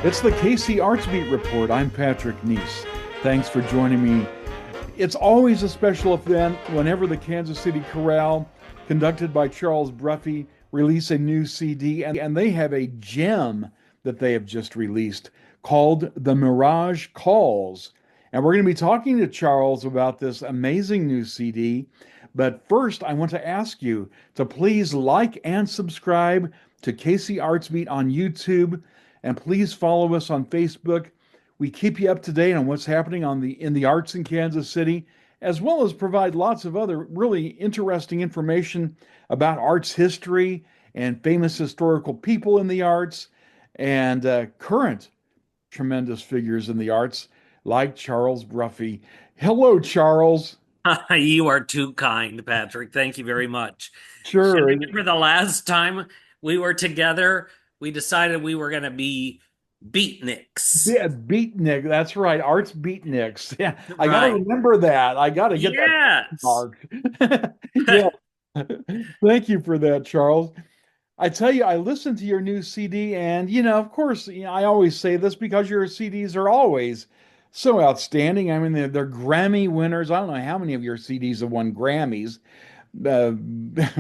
It's the KC Arts Beat Report. I'm Patrick Neas. Thanks for joining me. It's always a special event whenever the Kansas City Chorale, conducted by Charles Bruffy, release a new CD, and they have a gem that they have just released called the Mirage Calls. And we're going to be talking to Charles about this amazing new CD. But first, I want to ask you to please like and subscribe to KC Arts Beat on YouTube, and please follow us on Facebook. We keep you up to date on what's happening in the arts in Kansas City, as well as provide lots of other really interesting information about arts history and famous historical people in the arts and current tremendous figures in the arts like Charles Bruffy. Hello, Charles. You are too kind, Patrick. Thank you very much. And Sure. remember the last time we were together, we decided we were going to be beatniks. Yeah, beatnik. That's right. Arts beatniks. Yeah, I got to Right. remember that. I got to get that Yes. marked. Yeah. Thank you for that, Charles. I tell you, I listened to your new CD, and of course, I always say this because your CDs are always so outstanding. I mean, they're Grammy winners. I don't know how many of your CDs have won Grammys, uh,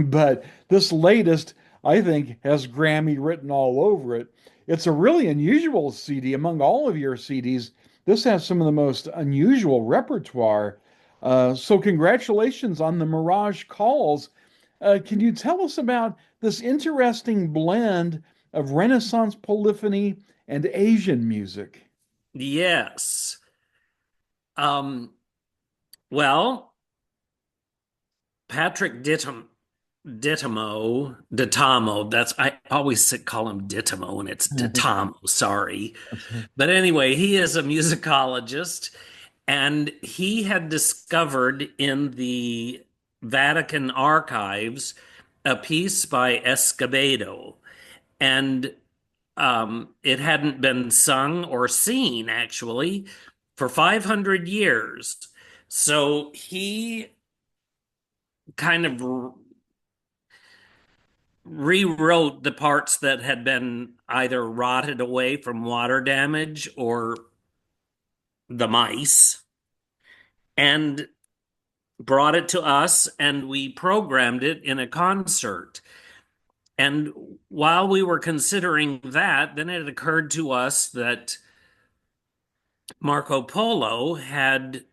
but this latest, I think, has Grammy written all over it. It's a really unusual CD among all of your CDs. This has some of the most unusual repertoire. So, congratulations on the Mirage Calls. Can you tell us about this interesting blend of Renaissance polyphony and Asian music? Yes. Um, well, Patrick Ditamo, I always call him Ditamo and it's Ditamo, sorry. But anyway, he is a musicologist and he had discovered in the Vatican archives a piece by Escobedo. And it hadn't been sung or seen actually for 500 years. So he kind of rewrote the parts that had been either rotted away from water damage or the mice and brought it to us and we programmed it in a concert. And while we were considering that, then it occurred to us that Marco Polo had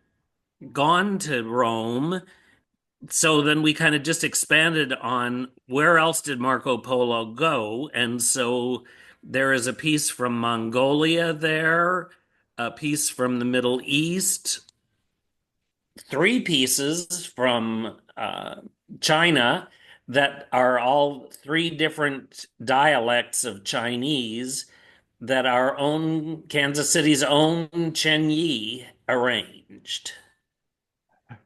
gone to Rome. So then we kind of just expanded on where else did Marco Polo go? And so there is a piece from Mongolia there, a piece from the Middle East, three pieces from China that are all three different dialects of Chinese that our own Kansas City's own Chen Yi arranged.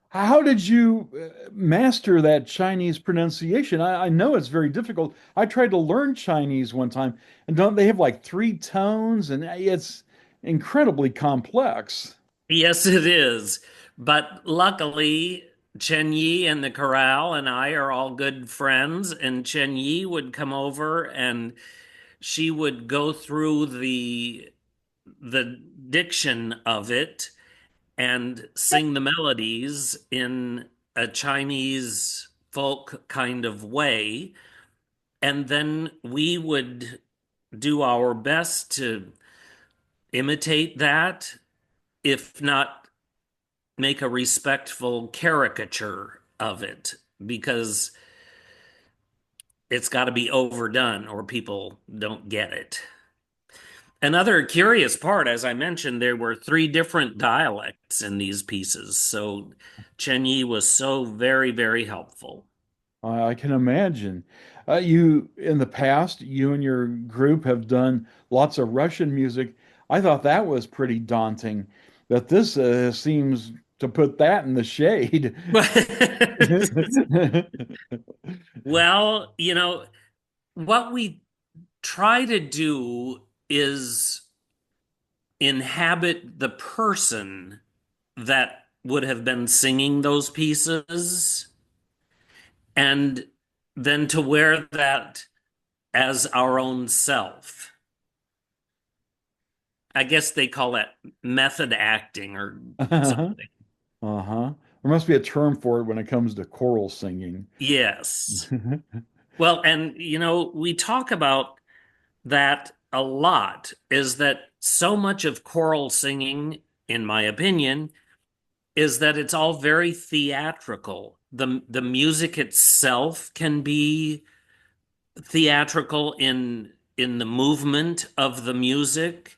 How did you master that Chinese pronunciation? I know it's very difficult. I tried to learn Chinese one time, and don't they have like three tones, and it's incredibly complex. Yes, it is. But luckily, Chen Yi and the Chorale and I are all good friends, and Chen Yi would come over and she would go through the diction of it and sing the melodies in a Chinese folk kind of way. And then we would do our best to imitate that, if not make a respectful caricature of it, because it's got to be overdone or people don't get it. Another curious part, as I mentioned, there were three different dialects in these pieces. So Chen Yi was so very, very helpful. I can imagine. In the past, you and your group have done lots of Russian music. I thought that was pretty daunting, but this seems to put that in the shade. Well, what we try to do is inhabit the person that would have been singing those pieces and then to wear that as our own self. I guess they call that method acting or Uh-huh. something. Uh-huh. There must be a term for it when it comes to choral singing. Yes. Well, and we talk about that a lot, is that so much of choral singing, in my opinion, is that it's all very theatrical. The music itself can be theatrical in the movement of the music,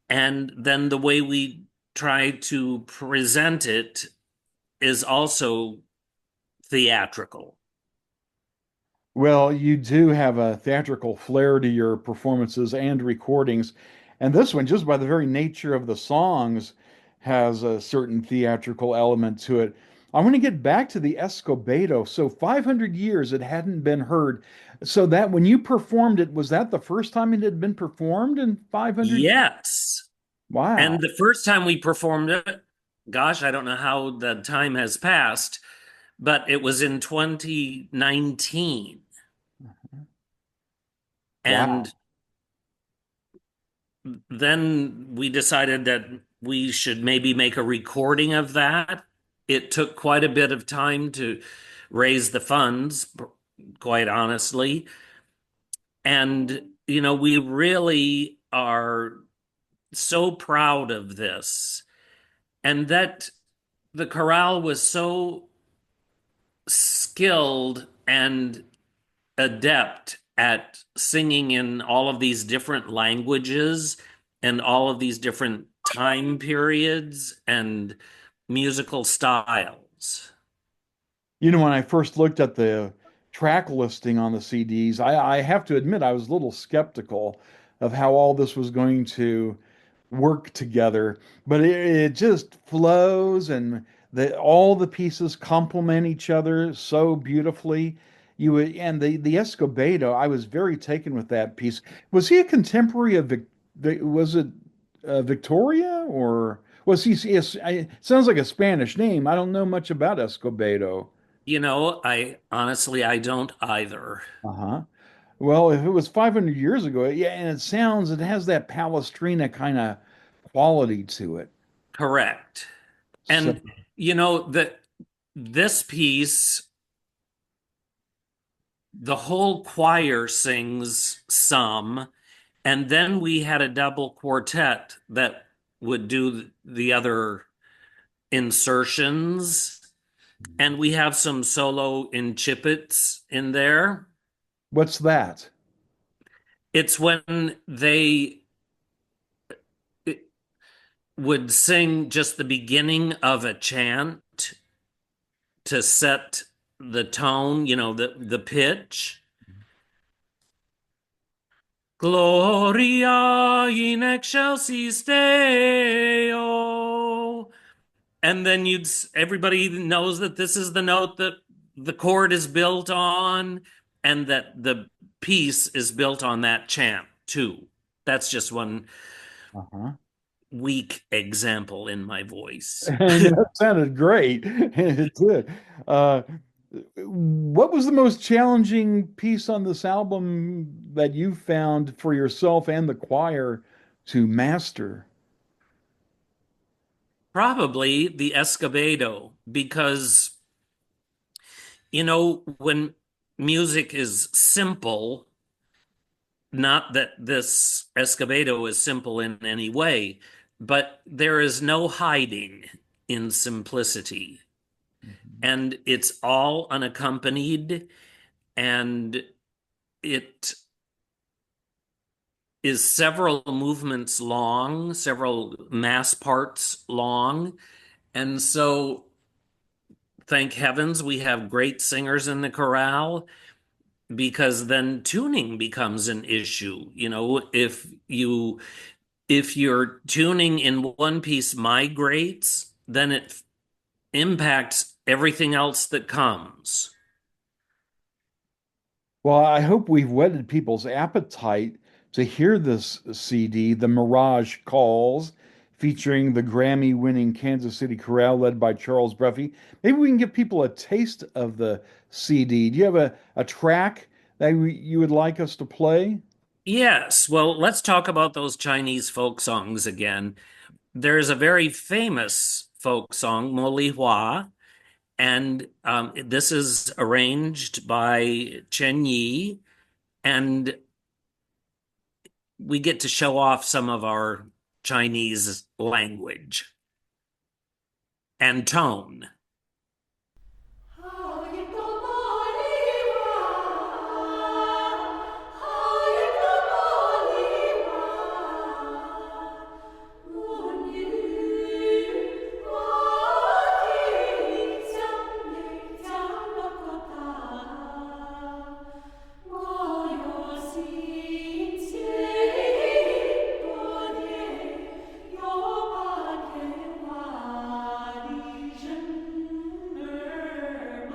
and then the way we try to present it is also theatrical. Well, you do have a theatrical flair to your performances and recordings. And this one, just by the very nature of the songs, has a certain theatrical element to it. I want to get back to the Escobedo. So 500 years it hadn't been heard. So that when you performed it, was that the first time it had been performed in 500 years? Yes. And Wow. the first time we performed it, gosh, I don't know how the time has passed, but it was in 2019. Wow. And then we decided that we should maybe make a recording of that. It took quite a bit of time to raise the funds, quite honestly. And, we really are so proud of this. And that the chorale was so skilled and adept at singing in all of these different languages and all of these different time periods and musical styles. When I first looked at the track listing on the CDs, I have to admit I was a little skeptical of how all this was going to work together, but it just flows and all the pieces complement each other so beautifully. And the Escobedo, I was very taken with that piece. Was he a contemporary of was it Victoria or was he? Yes, it sounds like a Spanish name. I don't know much about Escobedo. I honestly, I don't either. Uh-huh. Well, if it was 500 years ago, yeah, and it has that Palestrina kind of quality to it. Correct. So, And that this piece, the whole choir sings some, and then we had a double quartet that would do the other insertions, and we have some solo incipits in there. what's that? It's when they would sing just the beginning of a chant to set the tone, the pitch. Gloria in excelsis Deo. And then everybody knows that this is the note that the chord is built on, and that the piece is built on that chant too. That's just one Uh-huh. weak example in my voice. That sounded great. It did. Uh, what was the most challenging piece on this album that you found for yourself and the choir to master? Probably the Escobedo, because when music is simple, not that this Escobedo is simple in any way, but there is no hiding in simplicity. Mhm. And it's all unaccompanied, and it is several movements long, several mass parts long. And so, thank heavens, we have great singers in the chorale, because then tuning becomes an issue. If your tuning in one piece migrates, then it impacts everything else that comes. Well, I hope we've whetted people's appetite to hear this CD, The Mirage Calls, featuring the Grammy-winning Kansas City Chorale led by Charles Bruffy. Maybe we can give people a taste of the CD. Do you have a track that you would like us to play? Yes, well, let's talk about those Chinese folk songs again. There's a very famous folk song, Mo Li Hua, and this is arranged by Chen Yi, and we get to show off some of our Chinese language and tone. 好一个茉莉花，好一个茉莉花，我女我的将你将那个她，我有心切多年，又把天花的人儿马。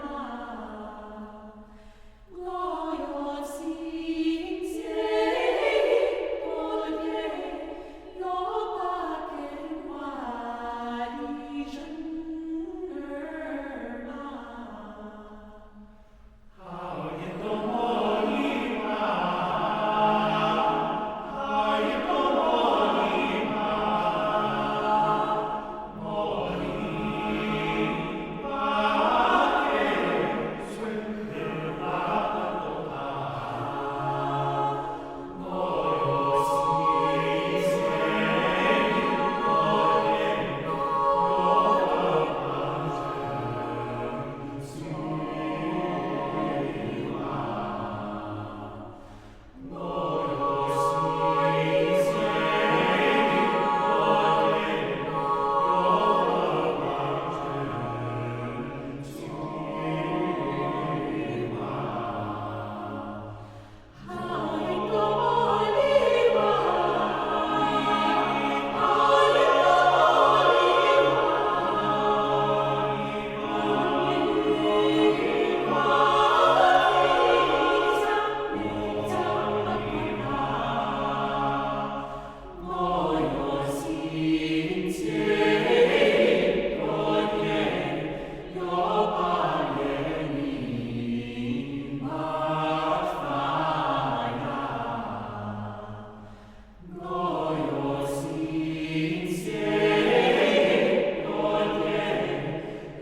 我有心切多年，又把天花的人儿马。好一个茉莉花，好一个茉莉花，女我的将你将那个她，我有心切多年，又把眼里把发呀。我有心切多年，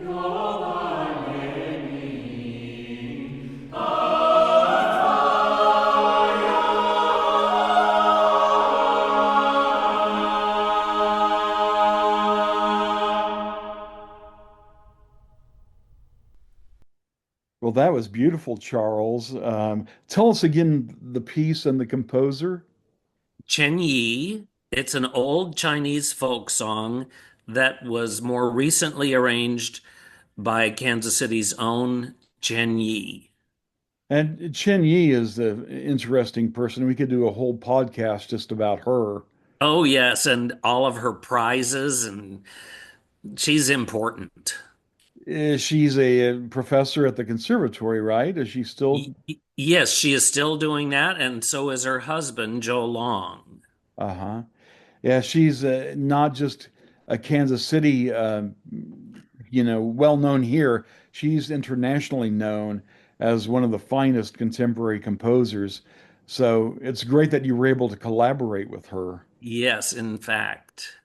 又把眼里把发呀。Well, that was beautiful, Charles. Tell us again the piece and the composer. Chen Yi, it's an old Chinese folk song that was more recently arranged by Kansas City's own Chen Yi. And Chen Yi is an interesting person. We could do a whole podcast just about her. Oh, yes, and all of her prizes, and she's important. She's a professor at the conservatory, right? Is she still? Yes, she is still doing that, and so is her husband, Joe Long. Uh-huh. Yeah, she's not just a Kansas City, well known here. She's internationally known as one of the finest contemporary composers. So it's great that you were able to collaborate with her. Yes, in fact.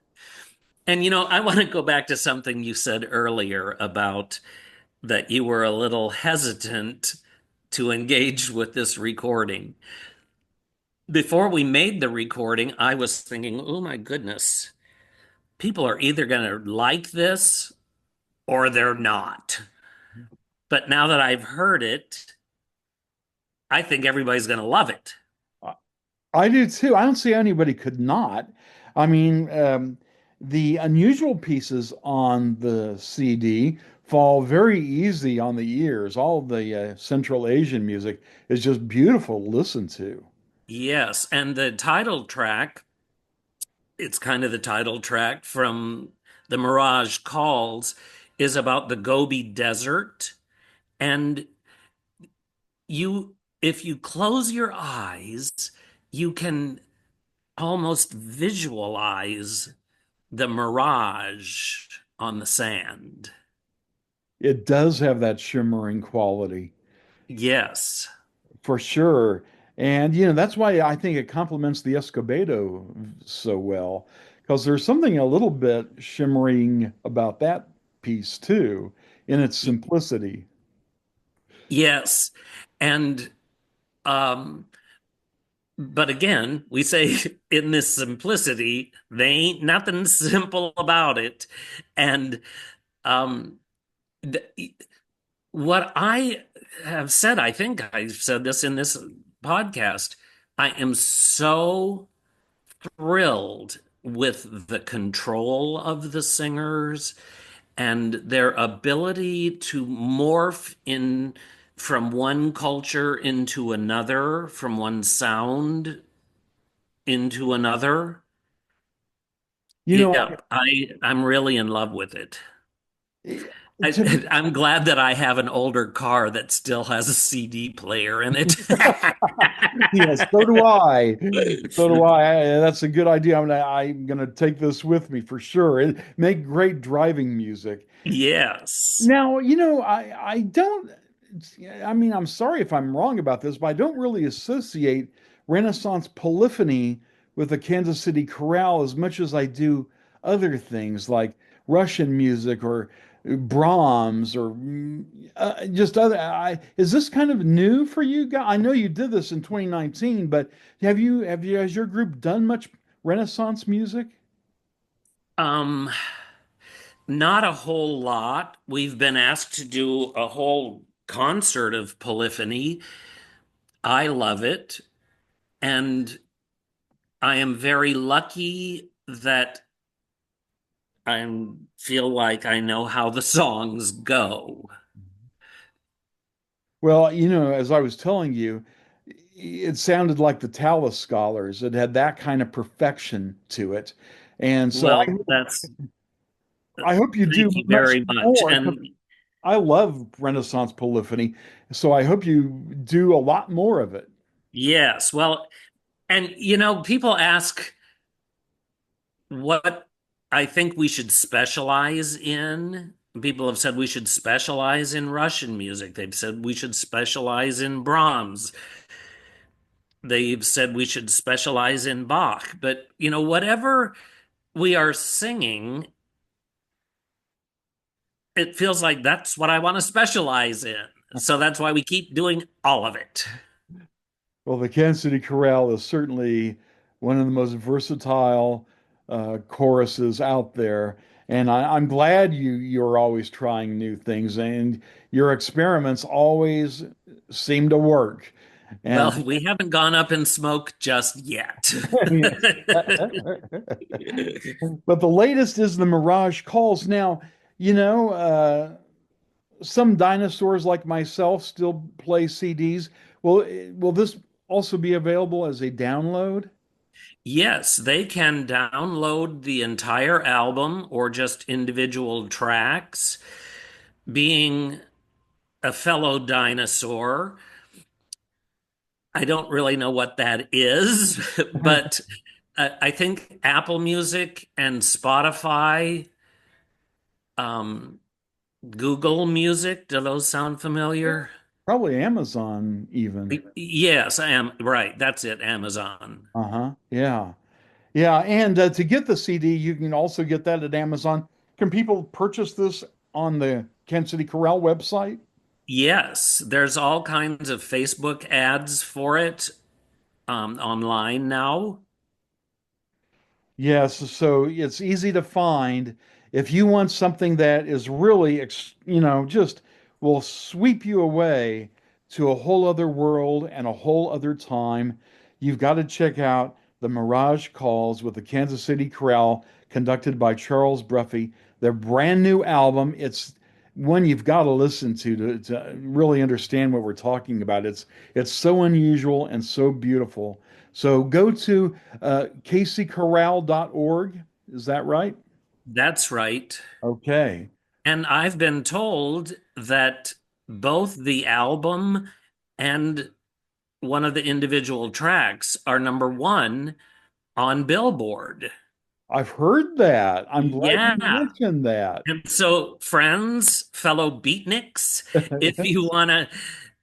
And I want to go back to something you said earlier about that you were a little hesitant to engage with this recording. Before we made the recording, I was thinking, oh my goodness, people are either going to like this or they're not. But now that I've heard it, I think everybody's going to love it. I I do too. I don't see how anybody could not. I mean, the unusual pieces on the CD fall very easy on the ears. All the Central Asian music is just beautiful to listen to. Yes, and the title track, it's kind of the title track from the Mirage Calls, is about the Gobi Desert. And if you close your eyes, you can almost visualize the mirage on the sand. It does have that shimmering quality Yes. for sure. And, that's why I think it complements the Escobedo so well, because there's something a little bit shimmering about that piece too, in its simplicity. Yes. And um but again, we say in this simplicity, they ain't nothing simple about it. And um th- what I have said, I think I've said this in this podcast, I am so thrilled with the control of the singers and their ability to morph in from one culture into another, from one sound into another. You know, Yep, I'm really in love with it. I- to be I'm glad that I have an older car that still has a CD player in it. Yes, so do I. So do I. That's a good idea. I'm gonna take this with me for sure. It make great driving music. Yes. Now, I don't, I mean, I'm sorry if I'm wrong about this, but I don't really associate Renaissance polyphony with the Kansas City Chorale as much as I do other things like Russian music or Brahms or just other. Is this kind of new for you guys? I know you did this in 2019, but has your group done much Renaissance music? Um, Not a whole lot. We've been asked to do a whole concert of polyphony. I love it. And I am very lucky that I feel like I know how the songs go. Well, as I was telling you, it sounded like the Tallis scholars. It had that kind of perfection to it. And so Well, that's I hope you do thank you much very much. more, 'cause And I love Renaissance polyphony. So I hope you do a lot more of it. yes, well, and people ask what I think we should specialize in. People have said we should specialize in Russian music. They've said we should specialize in Brahms. They've said we should specialize in Bach. But, whatever we are singing, it feels like that's what I want to specialize in. So that's why we keep doing all of it. Well, the Kansas City Chorale is certainly one of the most versatile choruses out there. And I'm glad you're always trying new things, and your experiments always seem to work. Well, And we haven't gone up in smoke just yet. yes. But the latest is the Mirage Calls. Now, you know, uh, some dinosaurs like myself still play CDs. Will this also be available as a download? Yes, they can download the entire album or just individual tracks. Being a fellow dinosaur, I don't really know what that is, but I think Apple Music and Spotify, um, Google Music, do those sound familiar? Probably Amazon even. Yes, I am right. That's it, Amazon. Uh-huh. Yeah. Yeah. And to get the CD, you can also get that at Amazon. Can people purchase this on the Kansas City Chorale website? Yes, there's all kinds of Facebook ads for it online now. Yes, so it's easy to find. If you want something that is really, just will sweep you away to a whole other world and a whole other time, you've got to check out the Mirage Calls with the Kansas City Chorale, conducted by Charles Bruffy. Their brand new album. It's one you've got to listen to really understand what we're talking about. It's so unusual and so beautiful. So go to kcchorale.org. Is that right? That's right. Okay. And I've been told that both the album and one of the individual tracks are number one on Billboard. I've heard that. I'm glad you Yeah. mentioned that. And so, friends, fellow beatniks, if you want to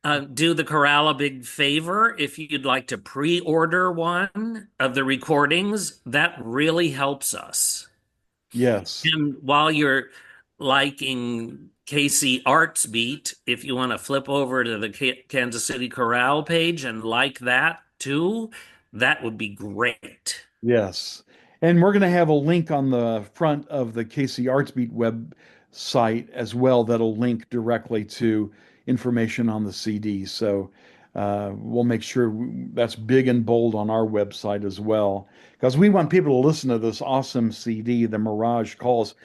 Do the chorale a big favor if you'd like to pre-order one of the recordings. That really helps us. Yes. And while you're liking KC Arts Beat, if you want to flip over to the Kansas City Chorale page and like that too, that would be great. Yes. And we're going to have a link on the front of the KC Artsbeat website as well that'll link directly to information on the CD. So we'll make sure that's big and bold on our website as well, because we want people to listen to this awesome CD, the Mirage Calls.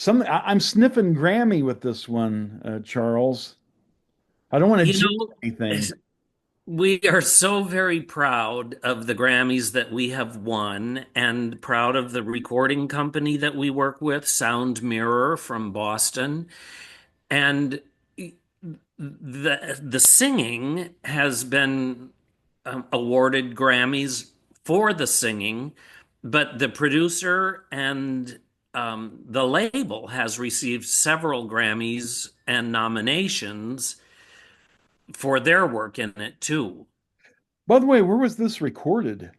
I'm sniffing Grammy with this one, Charles. I don't want to You jinx know, anything. we are so very proud of the Grammys that we have won and proud of the recording company that we work with, Sound Mirror from Boston. And the singing has been awarded Grammys for the singing, but the producer and the label has received several Grammys and nominations for their work in it too. By the way, where was this recorded?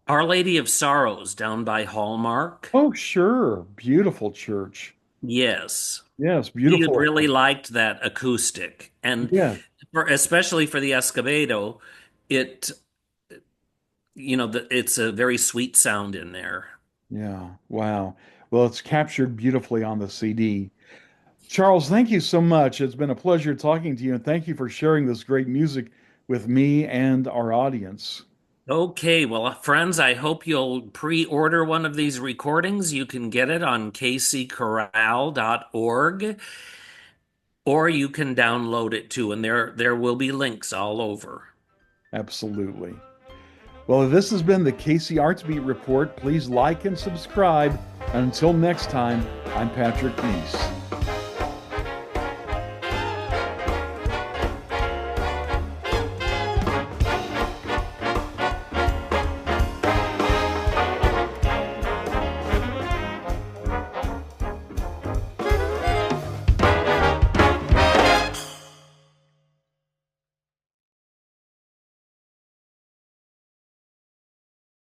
Our Lady of Sorrows down by Hallmark. Oh, sure. Beautiful church. Yes. Yes, We beautiful. really liked that acoustic. And Yeah, especially for the Escobedo, it, it's a very sweet sound in there. yeah. Wow. Well, it's captured beautifully on the CD. Charles, thank you so much. It's been a pleasure talking to you, and thank you for sharing this great music with me and our audience. Okay, well, friends, I hope you'll pre-order one of these recordings. You can get it on kcchorale.org, or you can download it too, and there will be links all over. Absolutely. Well, this has been the Casey Arts Beat Report. Please like and subscribe. And until next time, I'm Patrick Neas.